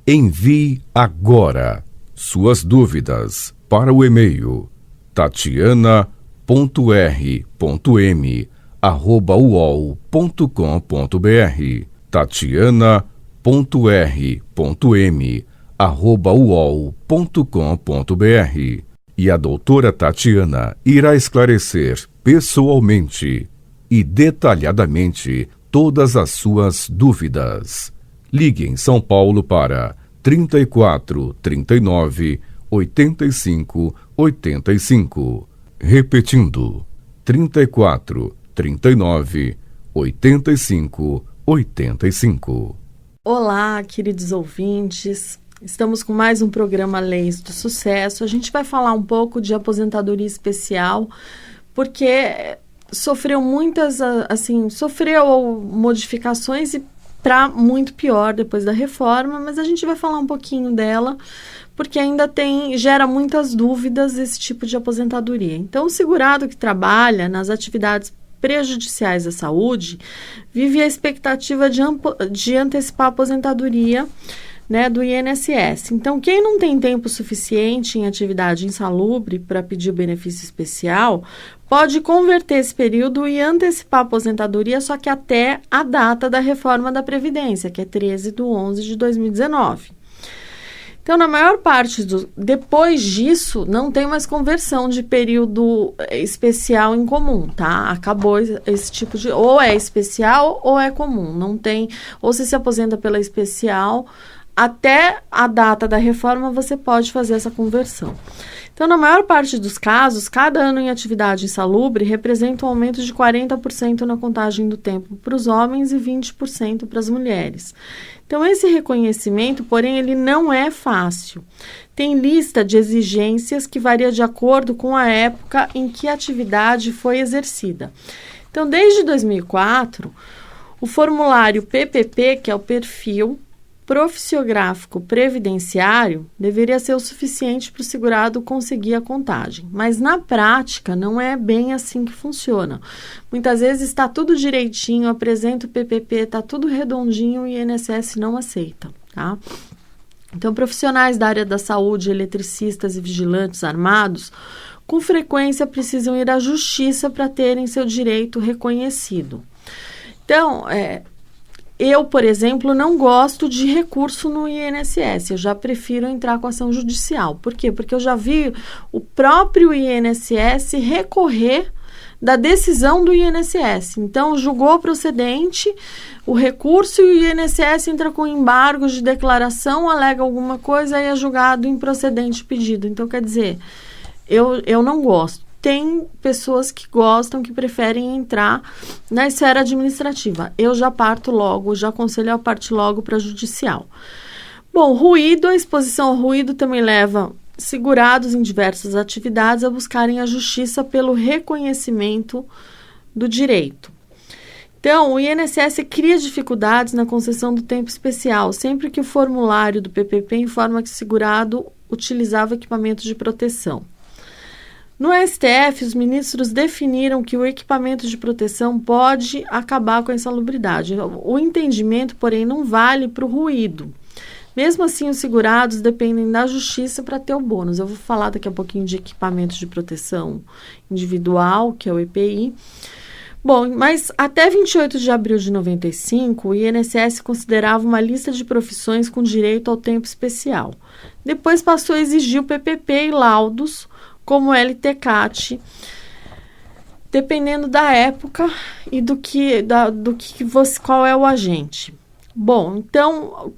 Envie agora suas dúvidas para o e-mail tatiana.r.m@uol.com.br tatiana.r.m@uol.com.br e a doutora Tatiana irá esclarecer pessoalmente e detalhadamente todas as suas dúvidas. Ligue em São Paulo para 34 39 85 85. Repetindo, 34 39 85 85. Olá, queridos ouvintes. Estamos com mais um programa Leis do Sucesso. A gente vai falar um pouco de aposentadoria especial, porque sofreu modificações e para muito pior depois da reforma, mas a gente vai falar um pouquinho dela, porque ainda gera muitas dúvidas esse tipo de aposentadoria. Então, o segurado que trabalha nas atividades prejudiciais à saúde vive a expectativa de antecipar a aposentadoria, né, do INSS. Então, quem não tem tempo suficiente em atividade insalubre para pedir o benefício especial, pode converter esse período e antecipar a aposentadoria, só que até a data da reforma da Previdência, que é 13/11/2019. Então, na maior parte depois disso, não tem mais conversão de período especial em comum, tá? Acabou esse tipo de... Ou é especial ou é comum. Não tem... Ou você se aposenta pela especial, até a data da reforma você pode fazer essa conversão. Então, na maior parte dos casos, cada ano em atividade insalubre representa um aumento de 40% na contagem do tempo para os homens e 20% para as mulheres. Então, esse reconhecimento, porém, ele não é fácil. Tem lista de exigências que varia de acordo com a época em que a atividade foi exercida. Então, desde 2004, o formulário PPP, que é o perfil profissiográfico previdenciário, deveria ser o suficiente para o segurado conseguir a contagem. Mas na prática não é bem assim que funciona. Muitas vezes está tudo direitinho, apresenta o PPP, está tudo redondinho e o INSS não aceita, tá? Então, profissionais da área da saúde, eletricistas e vigilantes armados, com frequência precisam ir à justiça para terem seu direito reconhecido. Então, eu, por exemplo, não gosto de recurso no INSS, eu já prefiro entrar com ação judicial. Por quê? Porque eu já vi o próprio INSS recorrer da decisão do INSS. Então, julgou procedente o recurso e o INSS entra com embargos de declaração, alega alguma coisa e é julgado improcedente o pedido. Então, quer dizer, eu não gosto. Tem pessoas que gostam, que preferem entrar na esfera administrativa. Eu já parto logo, já aconselho a partir logo para a judicial. Bom, ruído, a exposição ao ruído também leva segurados em diversas atividades a buscarem a justiça pelo reconhecimento do direito. Então, o INSS cria dificuldades na concessão do tempo especial, sempre que o formulário do PPP informa que o segurado utilizava equipamento de proteção. No STF, os ministros definiram que o equipamento de proteção pode acabar com a insalubridade. O entendimento, porém, não vale para o ruído. Mesmo assim, os segurados dependem da justiça para ter o bônus. Eu vou falar daqui a pouquinho de equipamento de proteção individual, que é o EPI. Bom, mas até 28 de abril de 95, o INSS considerava uma lista de profissões com direito ao tempo especial. Depois passou a exigir o PPP e laudos, como o LTCAT, dependendo da época e qual é o agente. Bom, então,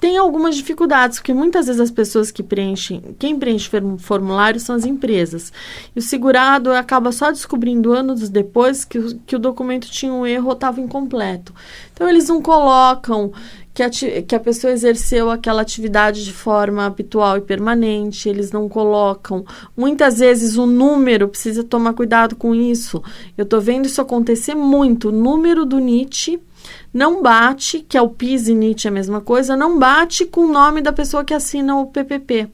tem algumas dificuldades, porque muitas vezes as pessoas quem preenche formulário são as empresas. E o segurado acaba só descobrindo anos depois que o documento tinha um erro ou estava incompleto. Então, eles não colocam que a pessoa exerceu aquela atividade de forma habitual e permanente, eles não colocam. Muitas vezes o número, precisa tomar cuidado com isso. Eu estou vendo isso acontecer muito. O número do NIT não bate, que é o PIS e NIT é a mesma coisa, não bate com o nome da pessoa que assina o PPP.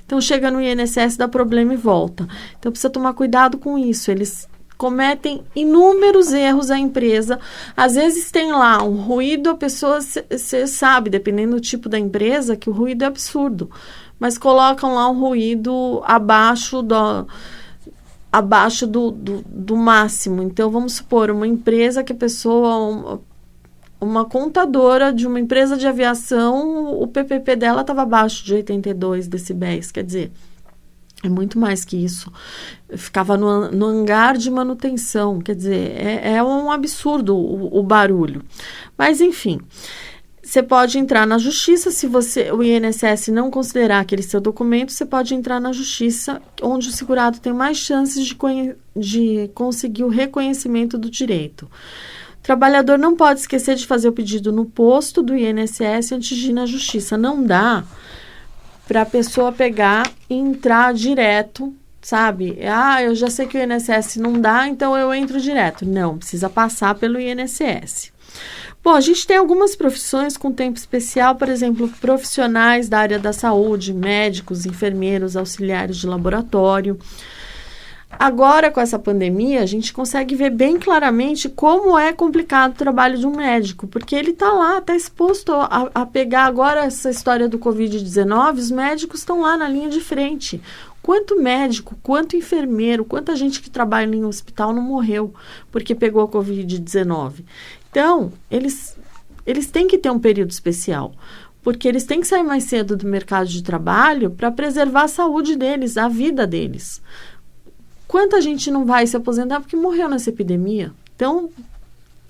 Então, chega no INSS, dá problema e volta. Então, precisa tomar cuidado com isso. Eles cometem inúmeros erros a empresa. Às vezes tem lá um ruído, a pessoa, você sabe, dependendo do tipo da empresa, que o ruído é absurdo. Mas colocam lá um ruído abaixo do máximo. Então, vamos supor, uma empresa que a pessoa... Uma contadora de uma empresa de aviação, o PPP dela estava abaixo de 82 decibéis, quer dizer, é muito mais que isso. Ficava no hangar de manutenção, quer dizer, é um absurdo o barulho. Mas, enfim, você pode entrar na justiça, se o INSS não considerar aquele seu documento, você pode entrar na justiça, onde o segurado tem mais chances de conseguir o reconhecimento do direito. O trabalhador não pode esquecer de fazer o pedido no posto do INSS antes de ir na justiça. Não dá para a pessoa pegar e entrar direto, sabe? Eu já sei que o INSS não dá, então eu entro direto. Não, precisa passar pelo INSS. Bom, a gente tem algumas profissões com tempo especial, por exemplo, profissionais da área da saúde, médicos, enfermeiros, auxiliares de laboratório. Agora, com essa pandemia, a gente consegue ver bem claramente como é complicado o trabalho de um médico, porque ele está lá, está exposto a pegar agora essa história do Covid-19, os médicos estão lá na linha de frente. Quanto médico, quanto enfermeiro, quanta gente que trabalha em hospital não morreu porque pegou a Covid-19. Então, eles têm que ter um período especial, porque eles têm que sair mais cedo do mercado de trabalho para preservar a saúde deles, a vida deles. Quanta gente não vai se aposentar porque morreu nessa epidemia? Então,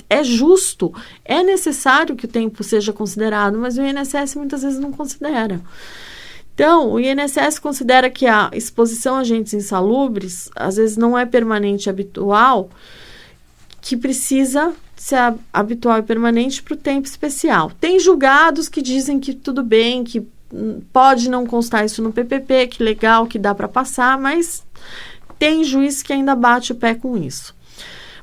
é justo, é necessário que o tempo seja considerado, mas o INSS muitas vezes não considera. Então, o INSS considera que a exposição a agentes insalubres, às vezes não é permanente e habitual, que precisa ser habitual e permanente para o tempo especial. Tem julgados que dizem que tudo bem, que pode não constar isso no PPP, que legal, que dá para passar, mas... Tem juiz que ainda bate o pé com isso.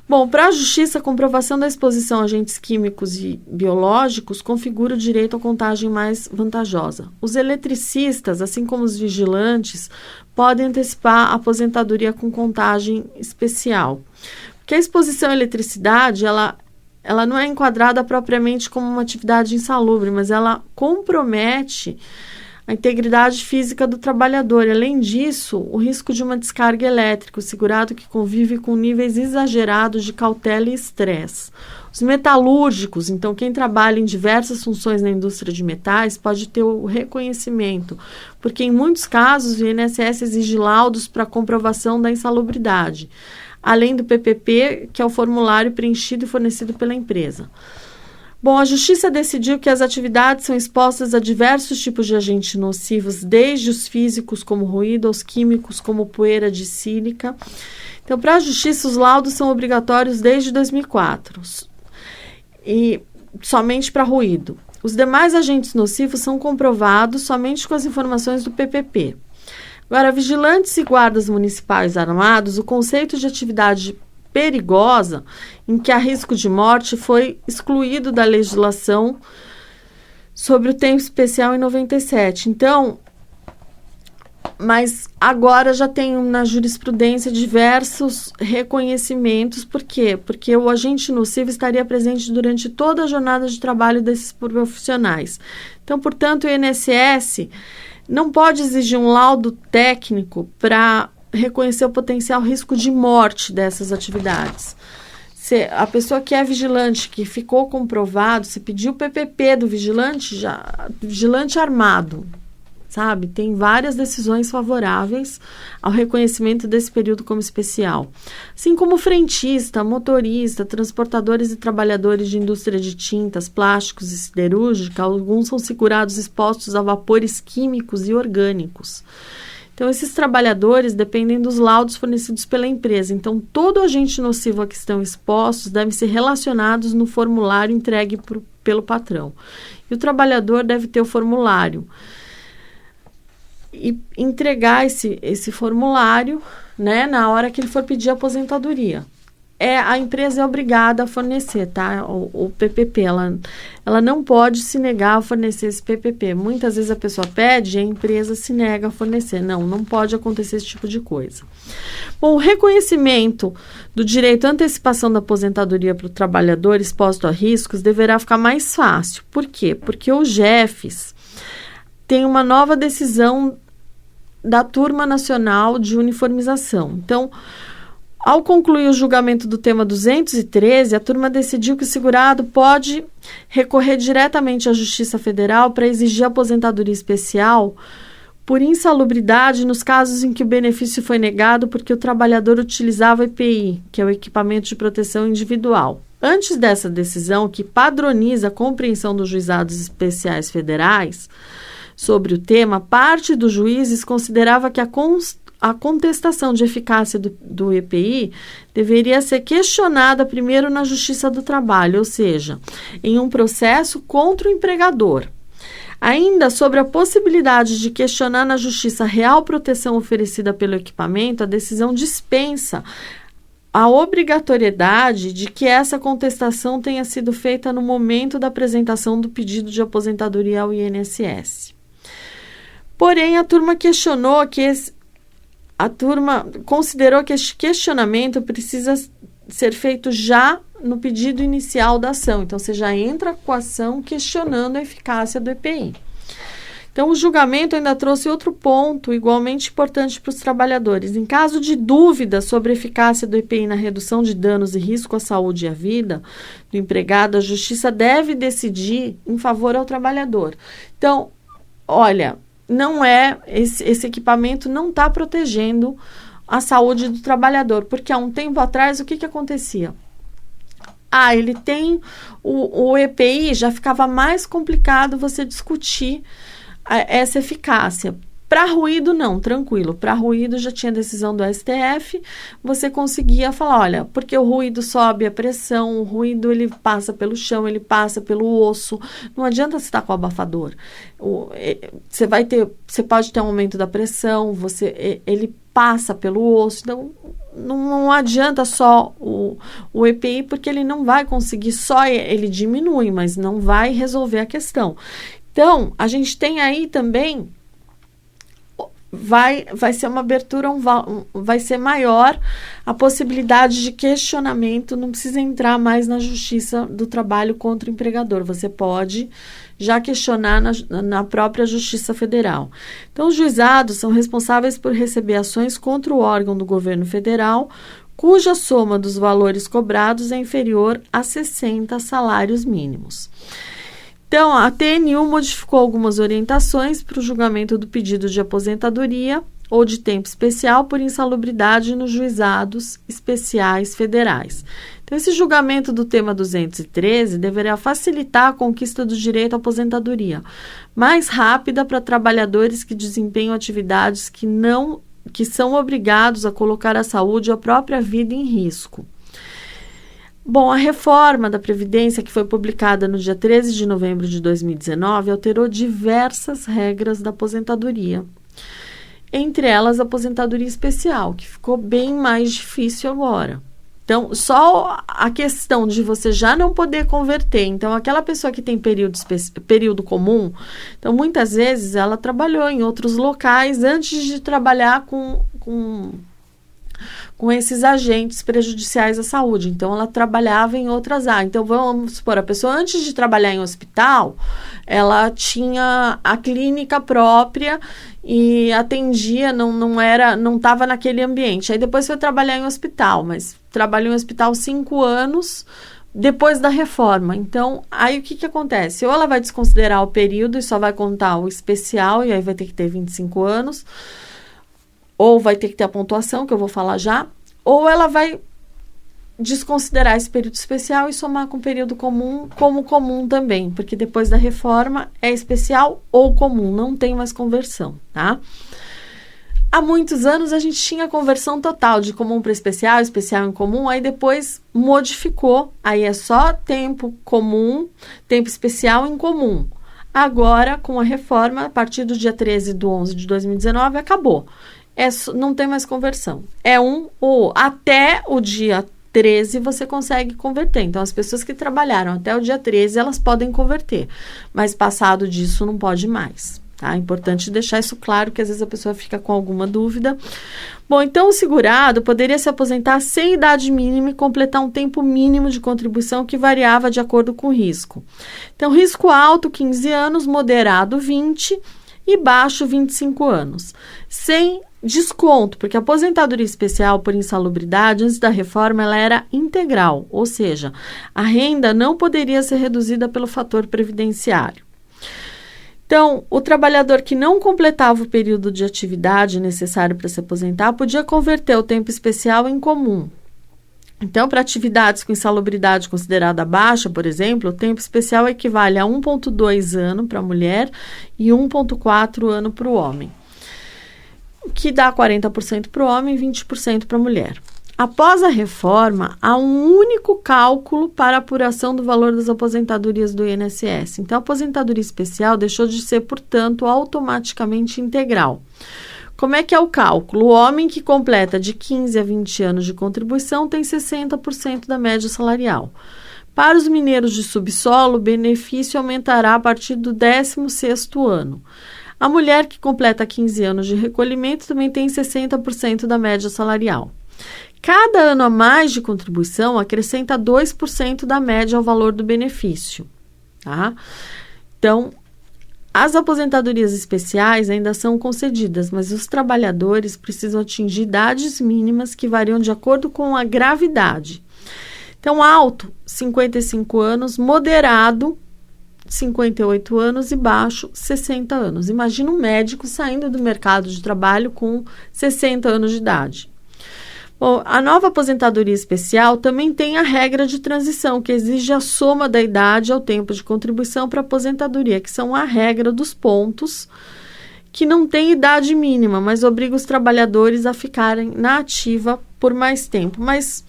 Bom, para a justiça, a comprovação da exposição a agentes químicos e biológicos configura o direito à contagem mais vantajosa. Os eletricistas, assim como os vigilantes, podem antecipar a aposentadoria com contagem especial. Porque a exposição à eletricidade, ela não é enquadrada propriamente como uma atividade insalubre, mas ela compromete a integridade física do trabalhador. Além disso, o risco de uma descarga elétrica, o segurado que convive com níveis exagerados de cautela e estresse. Os metalúrgicos, então quem trabalha em diversas funções na indústria de metais, pode ter o reconhecimento, porque em muitos casos o INSS exige laudos para comprovação da insalubridade, além do PPP, que é o formulário preenchido e fornecido pela empresa. Bom, a Justiça decidiu que as atividades são expostas a diversos tipos de agentes nocivos, desde os físicos, como ruído, aos químicos, como poeira de sílica. Então, para a Justiça, os laudos são obrigatórios desde 2004, e somente para ruído. Os demais agentes nocivos são comprovados somente com as informações do PPP. Agora, vigilantes e guardas municipais armados, o conceito de atividade perigosa, em que há risco de morte, foi excluído da legislação sobre o tempo especial em 97. Então, mas agora já tem na jurisprudência diversos reconhecimentos. Por quê? Porque o agente nocivo estaria presente durante toda a jornada de trabalho desses profissionais. Então, portanto, o INSS não pode exigir um laudo técnico para reconhecer o potencial risco de morte dessas atividades. Se a pessoa que é vigilante, que ficou comprovado, se pediu o PPP do vigilante, vigilante armado, sabe? Tem várias decisões favoráveis ao reconhecimento desse período como especial. Assim como frentista, motorista, transportadores e trabalhadores de indústria de tintas, plásticos e siderúrgica, alguns são segurados expostos a vapores químicos e orgânicos. Então, esses trabalhadores dependem dos laudos fornecidos pela empresa. Então, todo agente nocivo a que estão expostos deve ser relacionados no formulário entregue pelo patrão. E o trabalhador deve ter o formulário e entregar esse formulário, né, na hora que ele for pedir a aposentadoria. a empresa é obrigada a fornecer, tá? O PPP, ela não pode se negar a fornecer esse PPP. Muitas vezes a pessoa pede e a empresa se nega a fornecer. Não pode acontecer esse tipo de coisa. Bom, o reconhecimento do direito à antecipação da aposentadoria para o trabalhador exposto a riscos deverá ficar mais fácil. Por quê? Porque o GEFES tem uma nova decisão da Turma Nacional de Uniformização. Então, ao concluir o julgamento do tema 213, a turma decidiu que o segurado pode recorrer diretamente à Justiça Federal para exigir aposentadoria especial por insalubridade nos casos em que o benefício foi negado porque o trabalhador utilizava o EPI, que é o equipamento de proteção individual. Antes dessa decisão, que padroniza a compreensão dos juizados especiais federais sobre o tema, parte dos juízes considerava que a contestação de eficácia do EPI deveria ser questionada primeiro na Justiça do Trabalho, ou seja, em um processo contra o empregador. Ainda sobre a possibilidade de questionar na Justiça a real proteção oferecida pelo equipamento, a decisão dispensa a obrigatoriedade de que essa contestação tenha sido feita no momento da apresentação do pedido de aposentadoria ao INSS. Porém, a turma considerou que este questionamento precisa ser feito já no pedido inicial da ação. Então, você já entra com a ação questionando a eficácia do EPI. Então, o julgamento ainda trouxe outro ponto igualmente importante para os trabalhadores. Em caso de dúvida sobre a eficácia do EPI na redução de danos e risco à saúde e à vida do empregado, a Justiça deve decidir em favor ao trabalhador. Então, olha, esse equipamento não está protegendo a saúde do trabalhador, porque há um tempo atrás, o que acontecia? Ele tem o EPI, já ficava mais complicado você discutir essa eficácia. Para ruído, não, tranquilo. Para ruído, já tinha decisão do STF, você conseguia falar, olha, porque o ruído sobe a pressão, o ruído ele passa pelo chão, ele passa pelo osso, não adianta você estar com o abafador. Você pode ter um aumento da pressão, ele passa pelo osso, então não adianta só o EPI, porque ele não vai conseguir, ele diminui, mas não vai resolver a questão. Então, a gente tem aí também vai ser uma abertura, vai ser maior a possibilidade de questionamento, não precisa entrar mais na Justiça do Trabalho contra o empregador, você pode já questionar na própria Justiça Federal. Então, os juizados são responsáveis por receber ações contra o órgão do governo federal, cuja soma dos valores cobrados é inferior a 60 salários mínimos. Então, a TNU modificou algumas orientações para o julgamento do pedido de aposentadoria ou de tempo especial por insalubridade nos juizados especiais federais. Então, esse julgamento do tema 213 deverá facilitar a conquista do direito à aposentadoria, mais rápida para trabalhadores que desempenham atividades que são obrigados a colocar a saúde e a própria vida em risco. Bom, a reforma da Previdência, que foi publicada no dia 13 de novembro de 2019, alterou diversas regras da aposentadoria. Entre elas, a aposentadoria especial, que ficou bem mais difícil agora. Então, só a questão de você já não poder converter. Então, aquela pessoa que tem período comum, então, muitas vezes, ela trabalhou em outros locais antes de trabalhar com esses agentes prejudiciais à saúde. Então, ela trabalhava em outras áreas. Então, vamos supor, a pessoa, antes de trabalhar em hospital, ela tinha a clínica própria e atendia, não estava naquele ambiente. Aí, depois foi trabalhar em hospital, mas trabalhou em hospital 5 anos depois da reforma. Então, aí o que acontece? Ou ela vai desconsiderar o período e só vai contar o especial, e aí vai ter que ter 25 anos, ou vai ter que ter a pontuação, que eu vou falar já, ou ela vai desconsiderar esse período especial e somar com o período comum como comum também, porque depois da reforma é especial ou comum, não tem mais conversão, tá? Há muitos anos a gente tinha conversão total de comum para especial, especial em comum, aí depois modificou, aí é só tempo comum, tempo especial em comum. Agora, com a reforma, a partir do dia 13/11 de 2019, acabou. Não tem mais conversão. É um ou até o dia 13 você consegue converter. Então, as pessoas que trabalharam até o dia 13, elas podem converter. Mas passado disso, não pode mais. Tá? É importante deixar isso claro, que às vezes a pessoa fica com alguma dúvida. Bom, então o segurado poderia se aposentar sem idade mínima e completar um tempo mínimo de contribuição que variava de acordo com o risco. Então, risco alto, 15 anos, moderado, 20 e baixo, 25 anos. Sem desconto, porque a aposentadoria especial por insalubridade, antes da reforma, ela era integral, ou seja, a renda não poderia ser reduzida pelo fator previdenciário. Então, o trabalhador que não completava o período de atividade necessário para se aposentar podia converter o tempo especial em comum. Então, para atividades com insalubridade considerada baixa, por exemplo, o tempo especial equivale a 1,2 ano para a mulher e 1,4 ano para o homem, que dá 40% para o homem e 20% para a mulher. Após a reforma, há um único cálculo para a apuração do valor das aposentadorias do INSS. Então, a aposentadoria especial deixou de ser, portanto, automaticamente integral. Como é que é o cálculo? O homem que completa de 15 a 20 anos de contribuição tem 60% da média salarial. Para os mineiros de subsolo, o benefício aumentará a partir do 16º ano. A mulher que completa 15 anos de recolhimento também tem 60% da média salarial. Cada ano a mais de contribuição acrescenta 2% da média ao valor do benefício. Tá? Então, as aposentadorias especiais ainda são concedidas, mas os trabalhadores precisam atingir idades mínimas que variam de acordo com a gravidade. Então, alto, 55 anos, moderado, 58 anos e baixo, 60 anos. Imagina um médico saindo do mercado de trabalho com 60 anos de idade. Bom, a nova aposentadoria especial também tem a regra de transição, que exige a soma da idade ao tempo de contribuição para a aposentadoria, que são a regra dos pontos, que não tem idade mínima, mas obriga os trabalhadores a ficarem na ativa por mais tempo. Mas,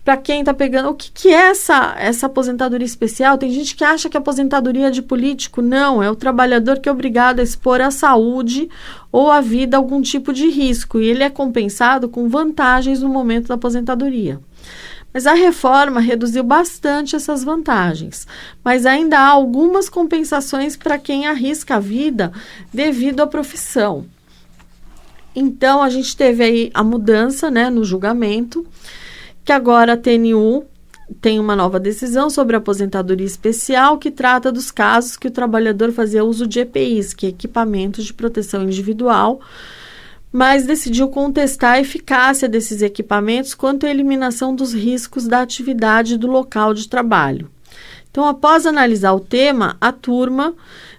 para quem está pegando, o que é essa aposentadoria especial? Tem gente que acha que a aposentadoria é de político. Não, é o trabalhador que é obrigado a expor a saúde ou a vida a algum tipo de risco. E ele é compensado com vantagens no momento da aposentadoria. Mas a reforma reduziu bastante essas vantagens. Mas ainda há algumas compensações para quem arrisca a vida devido à profissão. Então, a gente teve aí a mudança, né, no julgamento, que agora a TNU tem uma nova decisão sobre a aposentadoria especial que trata dos casos que o trabalhador fazia uso de EPIs, que é equipamentos de proteção individual, mas decidiu contestar a eficácia desses equipamentos quanto à eliminação dos riscos da atividade do local de trabalho. Então, após analisar o tema, a turma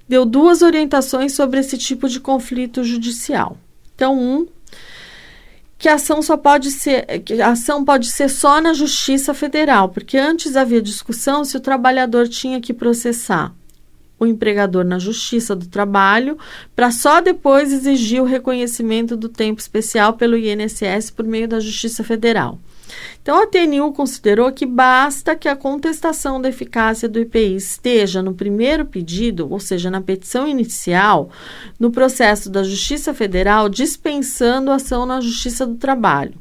deu 2 orientações sobre esse tipo de conflito judicial. Então, que a ação pode ser só na Justiça Federal, porque antes havia discussão se o trabalhador tinha que processar o empregador na Justiça do Trabalho, para só depois exigir o reconhecimento do tempo especial pelo INSS por meio da Justiça Federal. Então, a TNU considerou que basta que a contestação da eficácia do IPI esteja no primeiro pedido, ou seja, na petição inicial, no processo da Justiça Federal, dispensando a ação na Justiça do Trabalho.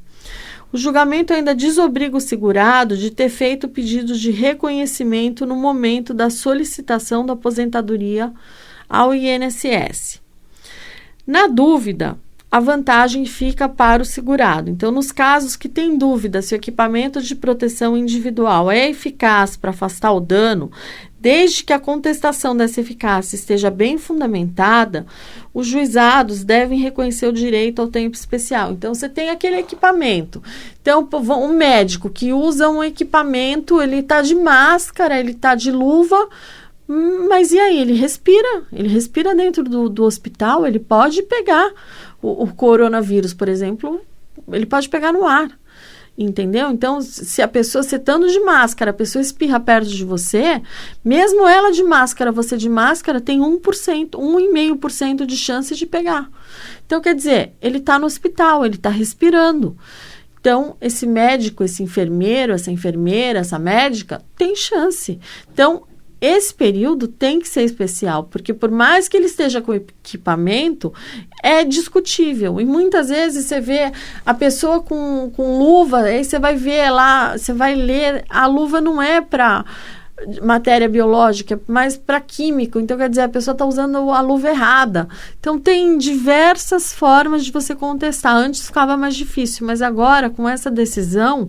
O julgamento ainda desobriga o segurado de ter feito pedidos de reconhecimento no momento da solicitação da aposentadoria ao INSS. Na dúvida, a vantagem fica para o segurado. Então, nos casos que tem dúvida se o equipamento de proteção individual é eficaz para afastar o dano, desde que a contestação dessa eficácia esteja bem fundamentada, os juizados devem reconhecer o direito ao tempo especial. Então, você tem aquele equipamento. Então, um médico que usa um equipamento, ele está de máscara, ele está de luva, mas e aí? Ele respira dentro do hospital, ele pode pegar o coronavírus, por exemplo, ele pode pegar no ar, entendeu? Então, se a pessoa, você estando de máscara, a pessoa espirra perto de você, mesmo ela de máscara, você de máscara, tem 1,5% de chance de pegar. Então, quer dizer, ele está no hospital, ele está respirando. Então, esse médico, esse enfermeiro, essa enfermeira, essa médica, tem chance. Então, esse período tem que ser especial, porque por mais que ele esteja com equipamento, é discutível. E muitas vezes você vê a pessoa com luva, aí você vai ver lá, você vai ler, a luva não é para matéria biológica, mas para químico. Então, quer dizer, a pessoa está usando a luva errada. Então, tem diversas formas de você contestar. Antes ficava mais difícil, mas agora, com essa decisão,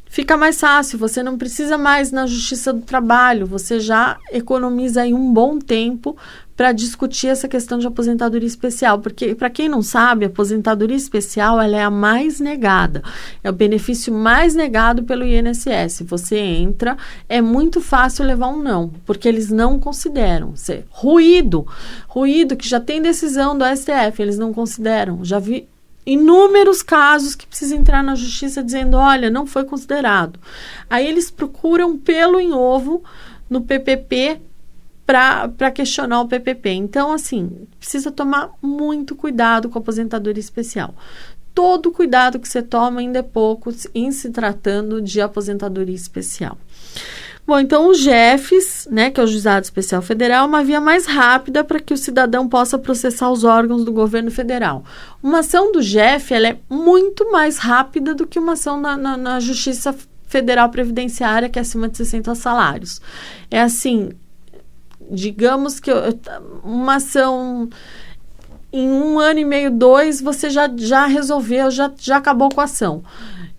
fica mais fácil. Você não precisa mais na Justiça do Trabalho. Você já economiza aí um bom tempo para discutir essa questão de aposentadoria especial, porque, para quem não sabe, a aposentadoria especial ela é a mais negada, é o benefício mais negado pelo INSS. Você entra, é muito fácil levar um não, porque eles não consideram. Ruído que já tem decisão do STF, eles não consideram. Já vi inúmeros casos que precisa entrar na justiça dizendo, olha, não foi considerado. Aí eles procuram pelo em ovo no PPP para questionar o PPP. Então, assim, precisa tomar muito cuidado com a aposentadoria especial. Todo cuidado que você toma ainda é pouco em se tratando de aposentadoria especial. Bom, então o JEFs, né, que é o Juizado Especial Federal, é uma via mais rápida para que o cidadão possa processar os órgãos do governo federal. Uma ação do JEF ela é muito mais rápida do que uma ação na Justiça Federal Previdenciária, que é acima de 60 salários. É assim, digamos que uma ação em 1 ano e meio, 2, você já resolveu, já acabou com a ação.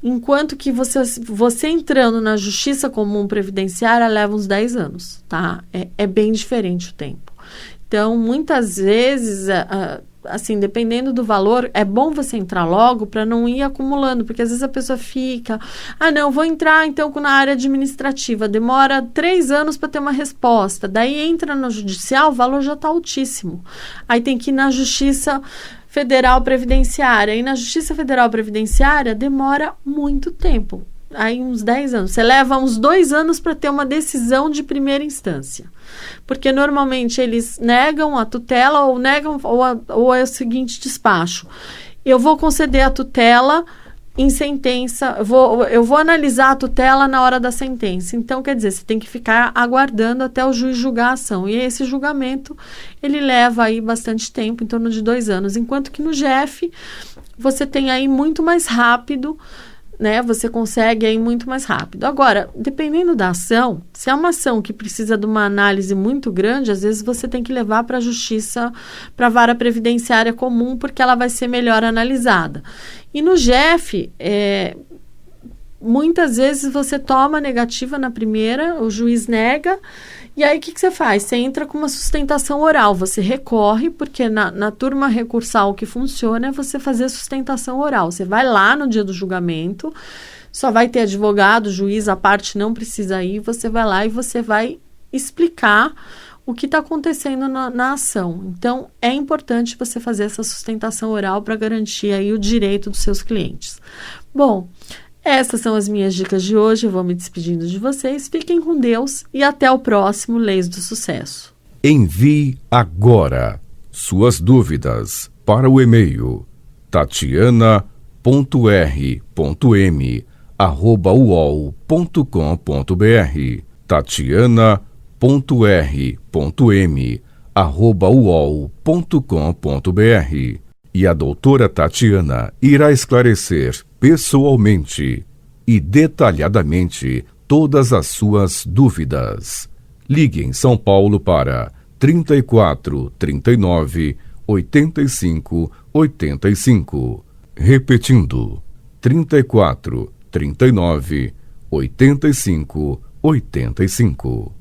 Enquanto que você entrando na Justiça Comum Previdenciária leva uns 10 anos, tá? É bem diferente o tempo. Então, muitas vezes, assim, dependendo do valor, é bom você entrar logo para não ir acumulando, porque às vezes a pessoa fica, não, vou entrar então na área administrativa, demora 3 anos para ter uma resposta, daí entra no judicial, o valor já está altíssimo. Aí tem que ir na Justiça Federal Previdenciária, e na Justiça Federal Previdenciária demora muito tempo, aí uns 10 anos. Você leva uns 2 anos para ter uma decisão de primeira instância, porque normalmente eles negam a tutela ou negam ou é o seguinte despacho: eu vou conceder a tutela em sentença, eu vou analisar a tutela na hora da sentença. Então, quer dizer, você tem que ficar aguardando até o juiz julgar a ação. E esse julgamento, ele leva aí bastante tempo, em torno de 2 anos. Enquanto que no JEF, você tem aí muito mais rápido, né? Você consegue aí muito mais rápido. Agora, dependendo da ação, se é uma ação que precisa de uma análise muito grande, às vezes você tem que levar para a justiça, para a vara previdenciária comum, porque ela vai ser melhor analisada. E no JEF, muitas vezes você toma negativa na primeira, o juiz nega, e aí o que você faz? Você entra com uma sustentação oral, você recorre, porque na turma recursal o que funciona é você fazer a sustentação oral. Você vai lá no dia do julgamento, só vai ter advogado, juiz, a parte não precisa ir, você vai lá e você vai explicar o que está acontecendo na ação. Então, é importante você fazer essa sustentação oral para garantir aí o direito dos seus clientes. Bom, essas são as minhas dicas de hoje. Eu vou me despedindo de vocês. Fiquem com Deus e até o próximo Leis do Sucesso. Envie agora suas dúvidas para o e-mail tatiana.r.m@uol.com.br tatiana.r.m@uol.com.br. E a doutora Tatiana irá esclarecer pessoalmente e detalhadamente todas as suas dúvidas. Ligue em São Paulo para 34 39 85 85. Repetindo, 34 39 85 85.